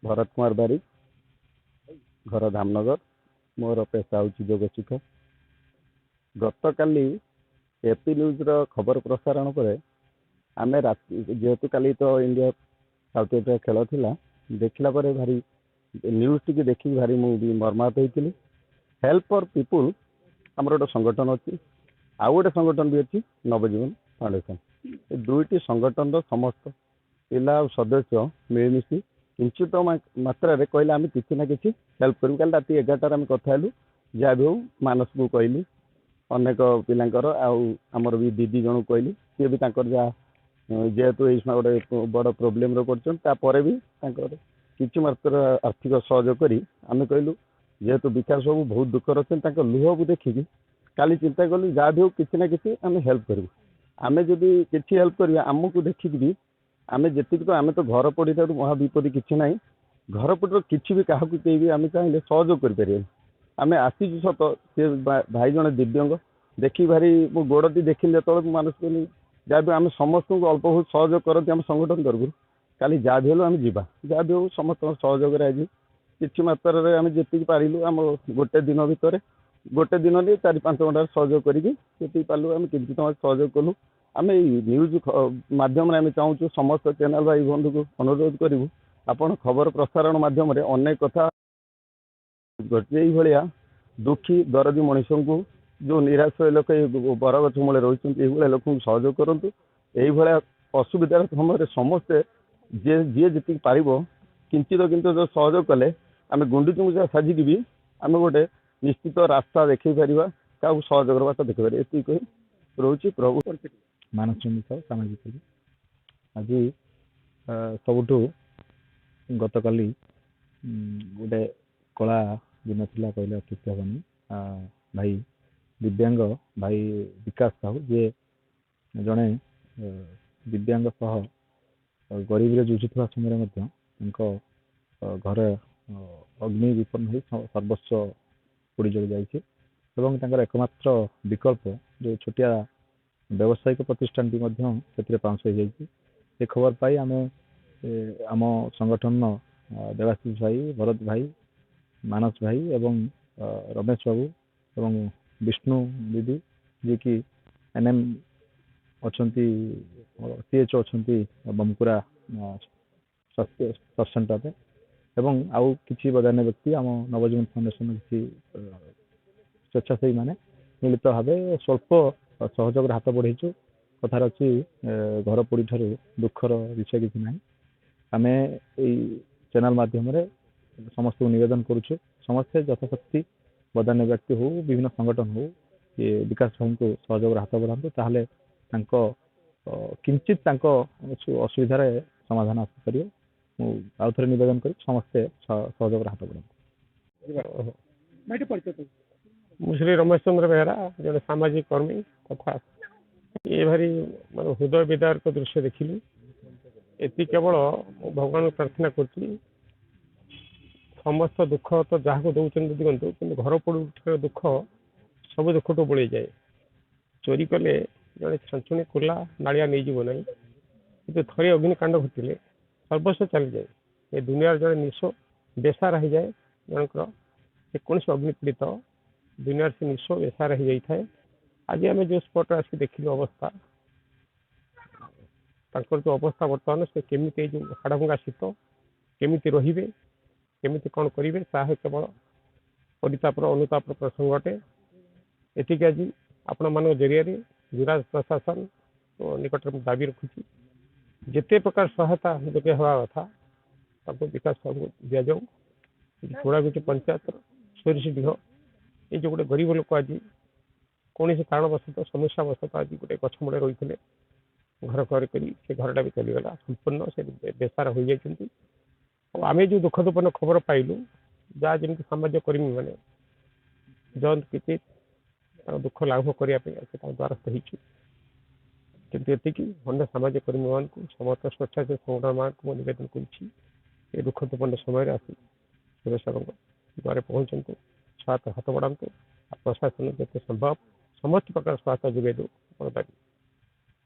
भरत कुमार बारिक, घर धामनगर। मोर पेशा हूँ जोग शिक्षक। गत काली एपी न्यूज खबर प्रसारण पर आम राति जेहेतु काली तो इंडिया साउथ अफ्रीका खेल थिला देखला पर भारी न्यूज टी देखी भारी मुझे मर्माहत होती। हेल्प फॉर पीपुल आमर गोटे संगठन अच्छी, आउ गोटे संगठन भी अच्छी नवजीवन फाउंडेशन। ये दुईटी संगठन समस्त पिला सदस्य मिलमिशि किंचित मात्रा कहले आम कि ना कि हेल्प करूँ। कल रात 11टार आम कथा जहाँ भी हूँ मानस को कहली अनेक पिलांकर आमर भी दीदी जन कहली सी भी जहाँ जेहेतु ये गोटे बड़ प्रोब्लेम कर भी किसी मात्रा आर्थिक सहयोग करी आम कहलु जेहेतु विकास बाबू बहुत दुखर अच्छे लुह को देखिकी काली चिंता कलु जहाँ भी हो किसी ना कि आम हेल्प करूँ। आम जदि किसी हेल्प करा आमको देखिकी भी आम जी तो आम तो घर पड़ी महाविपद किसी ना घर पड़ किसी भी क्या भी आम चाहिए सहयोग कर आम आसी सत सी भाई जन दिव्यांग देखी भारी मो गोड़ी देखिली जो मानस कहली जहाँ भी आम समस्त को अल्प बहुत सहयोग करती आम संगठन तरफ काली जहाँ भी हूँ आम जा जहाँ भी हूँ समस्त सहयोग आज किसी मात्रा आम जी पार्लु आम गोटे दिन भितर गोटे दिन नहीं 4-5 घंटा सहयोग करके पार्लु आम कि सहयोग कलु। आम न्यूज मध्यम आम चाहूँ समस्त चैनल भाई बंधु को अनुरोध करूँ आपण खबर प्रसारण मध्यम अनेक कथा भाया दुखी दरदी मनीष को जो निराश लोक बरगछ मूल रही लोक सहयोग करूँ। यही असुविधार समय समस्ते जी जी पार किंचित किंतु जो सहयोग कले आम गुंडीचूजा साजिक भी आम गोटे निश्चित रास्ता देखे पार क्या सहयोग बात देख पार ये कही रोचे प्रभु मानस साहब सामाजिक आज सबुठ गत काली गोटे कला दिन थिला कहले अत्युक्ति हेनी भाई दिव्यांग भाई विकास साहू जे जड़े दिव्यांग सह गरीब जुझुवा समय घर अग्नि विपन्न हो सर्वस्व पोड़ी जल जाइए एकमात्र विकल्प जो छोटिया व्यावसायिक प्रतिष्ठान से पाउंस हो जाए खबर पाई आम आम संगठन देवाशीष भाई भरत भाई मानस भाई एवं रमेश बाबू एवं विष्णु दीदी जी की एनएम अच्छा सीएचओ अच्छा बमकुरा स्वास्थ्य सब सेंटर एवं आउ किसी बदान्य व्यक्ति आम नवजीवन फाउंडेशन किसी स्वेच्छासेवी मैंने मिलित भाव स्वल्प सहयोग हाथ बढ़ेचु कथार अच्छी घर पोड़ी ठार दुखर विषय किसी ना आम चैनल माध्यम समस्त को निवेदन करुचु समस्ते यथाशक्ति बदान्य व्यक्ति हो विभिन्न संगठन हो ये विकास भाई को सहयोग हाथ बढ़ातु ताहले किंचित असुविधार समाधान आसपार आउ थे निवेदन कर समस्ते सहयोग हाथ बढ़ातु। श्री रमेश चंद्र बेहरा जड़े सामाजिक कर्मी तथा ये भारी मैं हृदय विदारक दृश्य देखिली ये केवल भगवान प्रार्थना कर समस्त दुख तो जहाँ को दौरान दिखु कि घर पड़ दुख सब दुख तो बड़ी जाए चोरी कले जड़े छाछुणी खोला नालिया नहीं जीव ना कि थे अग्निकांड घटले सर्वस्व चली जाए ये दुनिया जड़े निश बेसार हो जाए जनकर जेकोसी अग्निपीड़ित दुनिया से निश बेसार हो जाए। आज आम जो स्पट आस देखिलु अवस्था जो अवस्था बर्तमान से केमी जो हाड़भंगा शीत केमी रे केमी कौन करेंगे ताहे केवल परितापर अनुतापर प्रसंग अटे। एटिक आज आपण मान जरिया जिला प्रशासन निकट में दाबी रखुची जिते प्रकार सहायता जोगे हवा कथा विकास दि जाऊ। थोड़ागुटी पंचायत सोरीडीह ये जो गोटे गरीब लोक आज कौन से कारणवशत समस्यावशत आज गोटे गछ मूल रही थे घर घर कर घरटा भी चलीगला संपूर्ण से बेसार हो जाती। आम जो दुखदपूर्ण खबर पाइलु जहाँ जमी सामाजिक कर्मी मैंने जन कि दुख लाघव करने द्वारस्थ होती अन्य सामाजिक कर्मी मान समस्त स्वेच्छासेवी संगठन मान नवेदन कर दुखदपूर्ण समय आसी सुरेश द्वारा पहुँचतु सहायता हाथ बढ़ातु प्रशासन जिते संभव समस्त प्रकार सहायता जोगे दो।